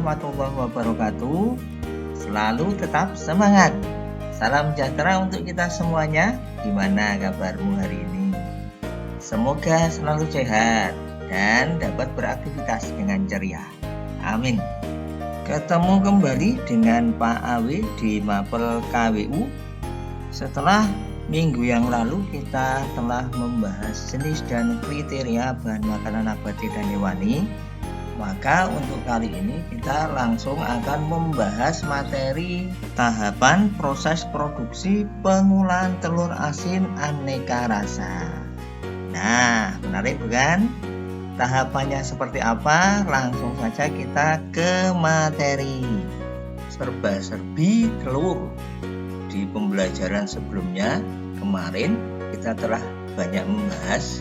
warahmatullahi wabarakatuh. Selalu tetap semangat. Salam sejahtera untuk kita semuanya. Gimana kabarmu hari ini? Semoga selalu sehat dan dapat beraktivitas dengan ceria. Amin. Ketemu kembali dengan Pak Awi di Mapel KWU. Setelah minggu yang lalu kita telah membahas jenis dan kriteria bahan makanan nabati dan hewani. Maka untuk kali ini kita langsung akan membahas materi tahapan proses produksi pengolahan telur asin aneka rasa. Nah, menarik bukan? Tahapannya seperti apa? Langsung saja kita ke materi. Serba-serbi telur. Di pembelajaran sebelumnya kemarin kita telah banyak membahas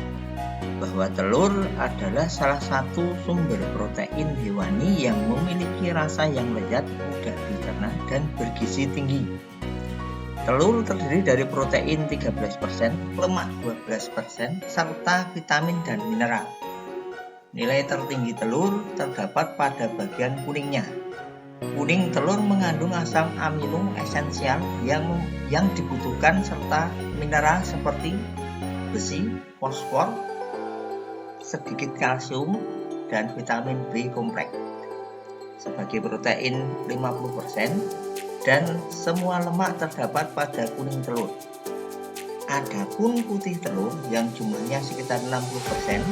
bahwa telur adalah salah satu sumber protein hewani yang memiliki rasa yang lezat, mudah dicerna, dan bergizi tinggi. Telur terdiri dari protein 13%, lemak 12%, serta vitamin dan mineral. Nilai tertinggi telur terdapat pada bagian kuningnya. Kuning telur mengandung asam amino esensial yang dibutuhkan serta mineral seperti besi, fosfor, sedikit kalsium, dan vitamin B kompleks. Sebagai protein 50% dan semua lemak terdapat pada kuning telur. Adapun putih telur yang jumlahnya sekitar 60%,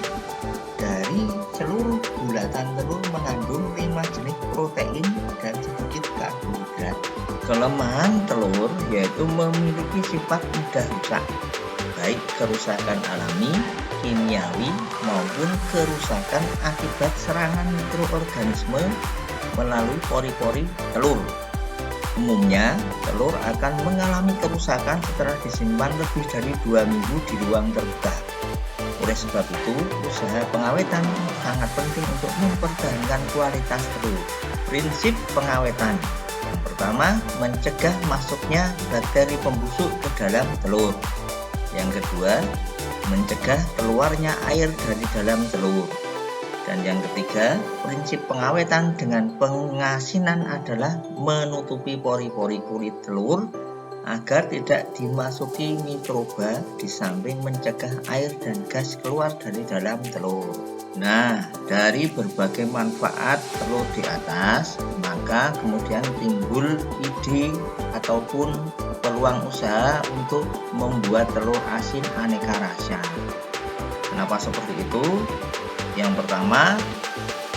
dari seluruh bulatan telur mengandung 5 jenis protein dan sedikit karbohidrat. Kelemahan telur yaitu memiliki sifat mudah rusak, baik kerusakan alami, kimiawi maupun kerusakan akibat serangan mikroorganisme melalui pori-pori telur. Umumnya, telur akan mengalami kerusakan setelah disimpan lebih dari 2 minggu di ruang terbuka. Oleh sebab itu, usaha pengawetan sangat penting untuk mempertahankan kualitas telur. Prinsip pengawetan. Yang pertama, mencegah masuknya bakteri pembusuk ke dalam telur. Yang kedua, mencegah keluarnya air dari dalam telur. Dan yang ketiga, prinsip pengawetan dengan pengasinan adalah menutupi pori-pori kulit telur agar tidak dimasuki mikroba, di samping mencegah air dan gas keluar dari dalam telur. Nah, dari berbagai manfaat telur di atas, maka kemudian timbul ide ataupun peluang usaha untuk membuat telur asin aneka rasa. Kenapa seperti itu? Yang pertama,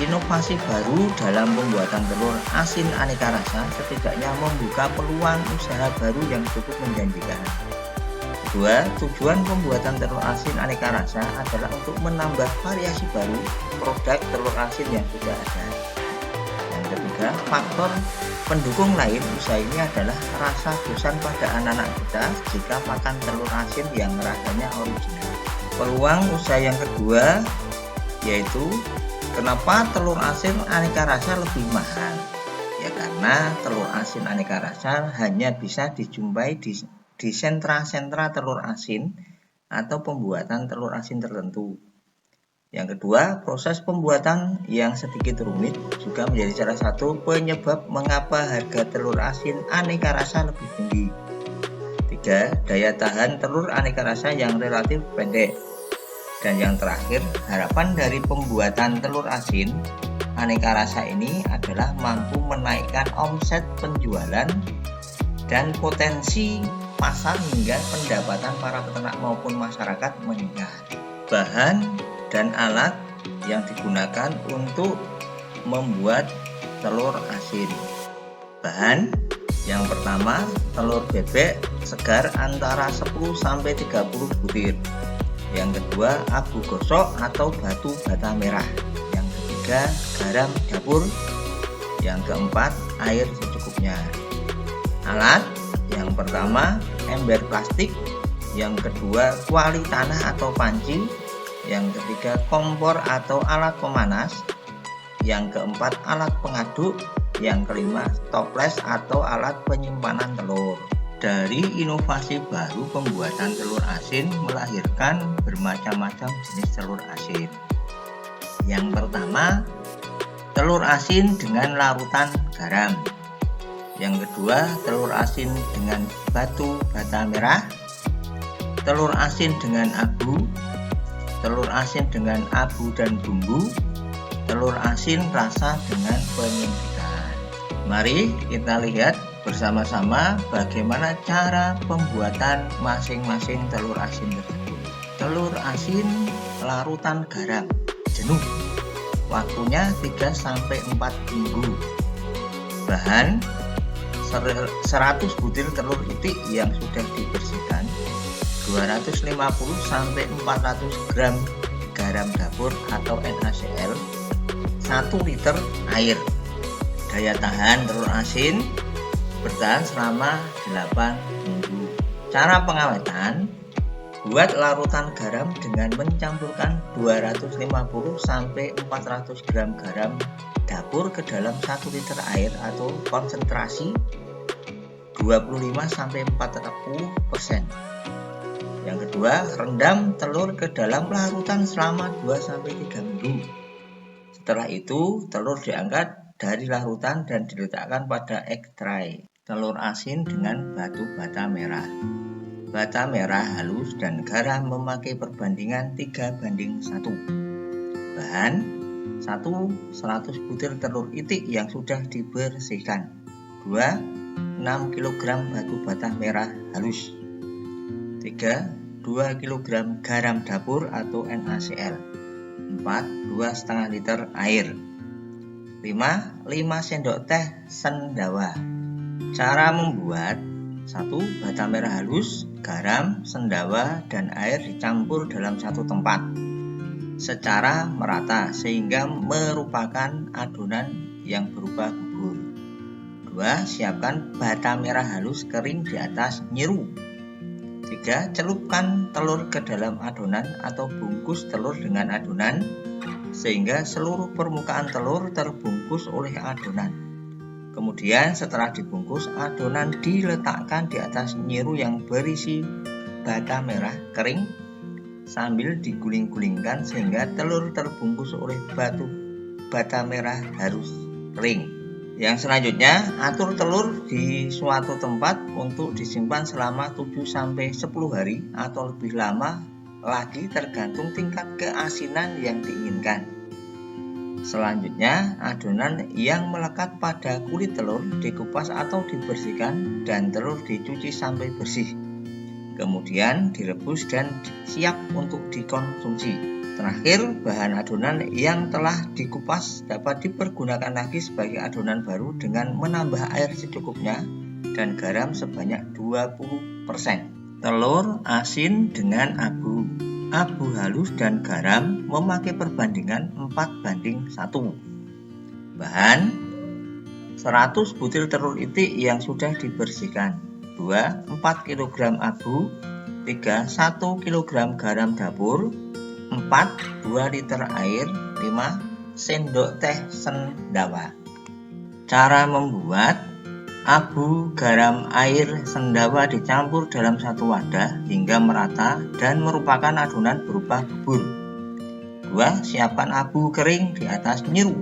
inovasi baru dalam pembuatan telur asin aneka rasa setidaknya membuka peluang usaha baru yang cukup menjanjikan. Kedua, tujuan pembuatan telur asin aneka rasa adalah untuk menambah variasi baru produk telur asin yang sudah ada. Yang ketiga, faktor pendukung lain usaha ini adalah rasa bosan pada anak-anak kita jika makan telur asin yang rasanya original. Peluang usaha yang kedua yaitu kenapa telur asin aneka rasa lebih mahal? Ya karena telur asin aneka rasa hanya bisa dijumpai di sentra-sentra telur asin atau pembuatan telur asin tertentu. Yang kedua, proses pembuatan yang sedikit rumit juga menjadi salah satu penyebab mengapa harga telur asin aneka rasa lebih tinggi. Tiga, daya tahan telur aneka rasa yang relatif pendek. Dan yang terakhir, harapan dari pembuatan telur asin aneka rasa ini adalah mampu menaikkan omset penjualan dan potensi pasar hingga pendapatan para peternak maupun masyarakat meningkat. Bahan dan alat yang digunakan untuk membuat telur asin. Bahan yang pertama, telur bebek segar antara 10-30 butir. Yang kedua, abu gosok atau batu bata merah. Yang ketiga, garam dapur. Yang keempat, air secukupnya. Alat yang pertama, ember plastik. Yang kedua, kuali tanah atau panci. Yang ketiga, kompor atau alat pemanas. Yang keempat, alat pengaduk. Yang kelima, toples atau alat penyimpanan telur. Dari inovasi baru pembuatan telur asin melahirkan bermacam-macam jenis telur asin. Yang pertama, telur asin dengan larutan garam. Yang kedua, telur asin dengan batu bata merah, telur asin dengan abu, telur asin dengan abu dan bumbu, telur asin rasa dengan penyuntikan. Mari kita lihat bersama-sama bagaimana cara pembuatan masing-masing telur asin tersebut. Telur asin larutan garam jenuh, waktunya 3-4 minggu. Bahan: 100 butir telur itik yang sudah dibersihkan, 250-400 gram garam dapur atau NaCl, 1 liter air. Daya tahan telur asin bertahan selama 8 minggu. Cara pengawetan: buat larutan garam dengan mencampurkan 250-400 gram garam dapur ke dalam 1 liter air atau konsentrasi 25-40%. Yang kedua, rendam telur ke dalam larutan selama 2-3 minggu. Setelah itu, telur diangkat dari larutan dan diletakkan pada egg tray. Telur asin dengan batu bata merah. Bata merah halus dan garam memakai perbandingan 3:1. Bahan: 100 butir telur itik yang sudah dibersihkan, 6 kg batu bata merah halus, 2 kg garam dapur atau NaCl, 2,5 liter air, 5 sendok teh sendawa. Cara membuat: 1. Bata merah halus, garam, sendawa, dan air dicampur dalam satu tempat secara merata sehingga merupakan adonan yang berupa bubur. 2. Siapkan bata merah halus kering di atas nyiru. 3. Celupkan telur ke dalam adonan atau bungkus telur dengan adonan sehingga seluruh permukaan telur terbungkus oleh adonan. Kemudian setelah dibungkus, adonan diletakkan di atas nyiru yang berisi bata merah kering sambil diguling-gulingkan sehingga telur terbungkus oleh bata merah harus kering. Yang selanjutnya, atur telur di suatu tempat untuk disimpan selama 7-10 hari atau lebih lama lagi tergantung tingkat keasinan yang diinginkan. Selanjutnya, adonan yang melekat pada kulit telur dikupas atau dibersihkan dan telur dicuci sampai bersih. Kemudian direbus dan siap untuk dikonsumsi. Terakhir, bahan adonan yang telah dikupas dapat dipergunakan lagi sebagai adonan baru dengan menambah air secukupnya dan garam sebanyak 20%. Telur asin dengan abu halus dan garam memakai perbandingan 4:1. Bahan: 100 butir telur itik yang sudah dibersihkan, 4 kg abu, 1 kg garam dapur, 2 liter air, 5 sendok teh sendawa. Cara membuat: abu, garam, air, sendawa dicampur dalam satu wadah hingga merata dan merupakan adonan berupa bubur. 2. Siapkan abu kering di atas nyiru.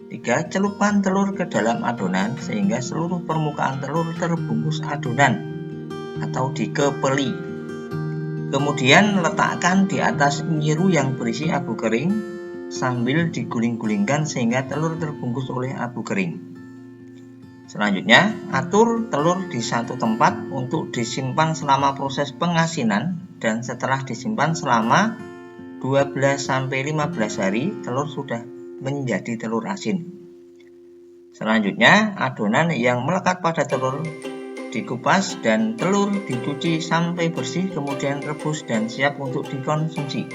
3. Celupkan telur ke dalam adonan sehingga seluruh permukaan telur terbungkus adonan atau dikepeli. Kemudian letakkan di atas nyiru yang berisi abu kering sambil diguling-gulingkan sehingga telur terbungkus oleh abu kering. Selanjutnya, atur telur di satu tempat untuk disimpan selama proses pengasinan dan setelah disimpan selama 12-15 hari, telur sudah menjadi telur asin. Selanjutnya, adonan yang melekat pada telur dikupas dan telur dicuci sampai bersih, kemudian rebus dan siap untuk dikonsumsi.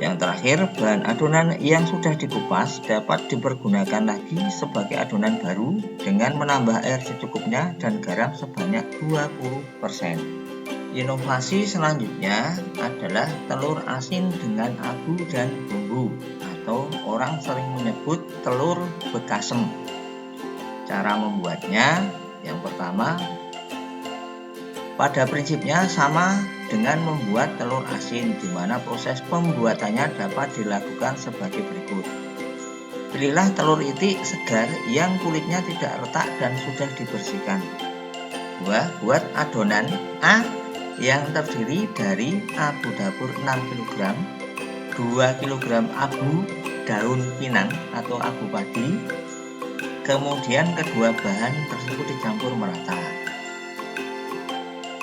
Yang terakhir, bahan adonan yang sudah dikupas dapat dipergunakan lagi sebagai adonan baru dengan menambah air secukupnya dan garam sebanyak 20%. Inovasi selanjutnya adalah telur asin dengan abu dan bumbu atau orang sering menyebut telur bekasem. Cara membuatnya: yang pertama, pada prinsipnya sama dengan membuat telur asin, di mana proses pembuatannya dapat dilakukan sebagai berikut. Pilihlah telur itik segar yang kulitnya tidak retak dan sudah dibersihkan. 2. Buat adonan A yang terdiri dari abu dapur 6 kg, 2 kg abu daun pinang atau abu padi. Kemudian kedua bahan tersebut dicampur merata.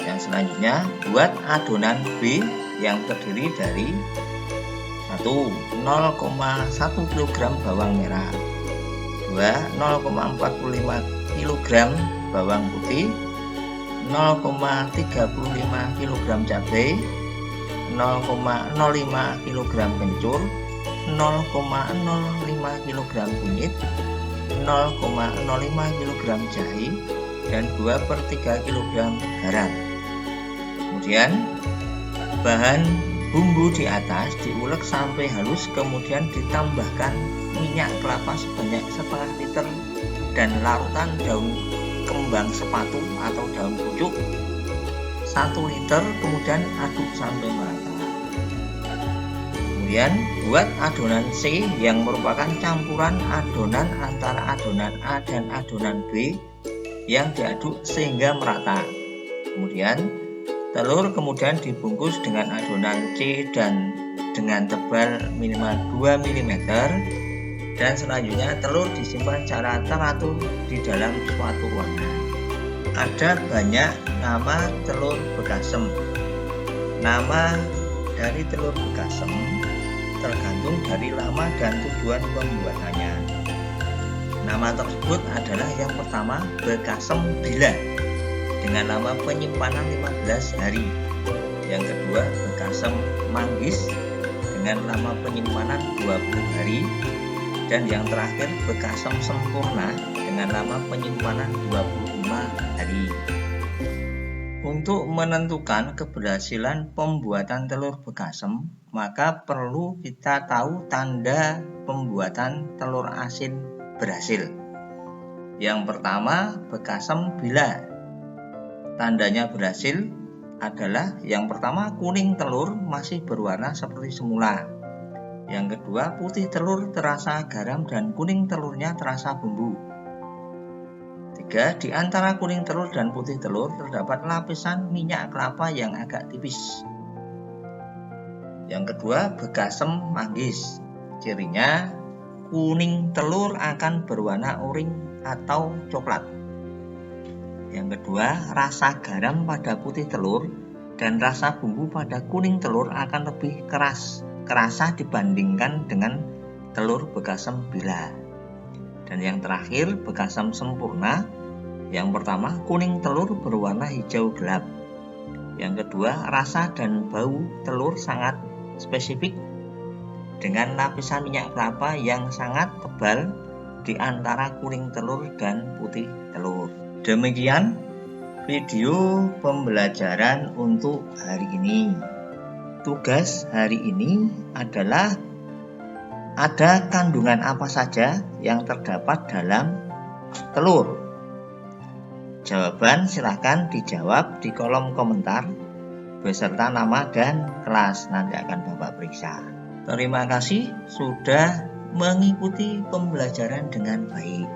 Yang selanjutnya, buat adonan B yang terdiri dari 1. 0,1 kg bawang merah, 2. 0,45 kg bawang putih, 0,35 kg cabai, 0,05 kg kencur, 0,05 kg kunyit, 0,05 kg jahe, dan 2/3 kg garam. Kemudian bahan bumbu di atas diulek sampai halus, kemudian ditambahkan minyak kelapa sebanyak setengah liter dan larutan daun kembang sepatu atau daun pucuk 1 liter, kemudian aduk sampai merata. Kemudian buat adonan C yang merupakan campuran adonan antara adonan A dan adonan B yang diaduk sehingga merata. Kemudian telur kemudian dibungkus dengan adonan C dan dengan tebal minimal 2 mm, dan selanjutnya telur disimpan secara teratur di dalam suatu ruangan. Ada banyak nama telur bekasem. Nama dari telur bekasem tergantung dari lama dan tujuan pembuatannya. Nama tersebut adalah yang pertama bekasem bila dengan lama penyimpanan 15 hari. Yang kedua bekasem manggis dengan lama penyimpanan 20 hari. Dan yang terakhir bekasem sempurna dengan lama penyimpanan 25 hari. Untuk menentukan keberhasilan pembuatan telur bekasem, maka perlu kita tahu tanda pembuatan telur asin berhasil. Yang pertama bekasem bila. Tandanya berhasil adalah yang pertama kuning telur masih berwarna seperti semula. Yang kedua putih telur terasa garam dan kuning telurnya terasa bumbu. 3. Di antara kuning telur dan putih telur terdapat lapisan minyak kelapa yang agak tipis. Yang kedua bekasem manggis. Cirinya kuning telur akan berwarna oranye atau coklat. Yang kedua, rasa garam pada putih telur dan rasa bumbu pada kuning telur akan lebih kerasa dibandingkan dengan telur bekasem bila. Dan yang terakhir, bekasem sempurna. Yang pertama, kuning telur berwarna hijau gelap. Yang kedua, rasa dan bau telur sangat spesifik dengan lapisan minyak kelapa yang sangat tebal di antara kuning telur dan putih telur. Demikian video pembelajaran untuk hari ini. Tugas hari ini adalah ada kandungan apa saja yang terdapat dalam telur. Jawaban silahkan dijawab di kolom komentar beserta nama dan kelas, nanti akan Bapak periksa. Terima kasih sudah mengikuti pembelajaran dengan baik.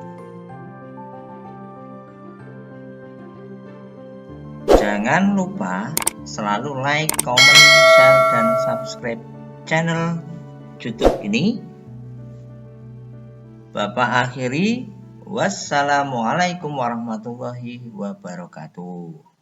Jangan lupa selalu like, comment, share, dan subscribe channel YouTube ini. Bapak akhiri, wassalamualaikum warahmatullahi wabarakatuh.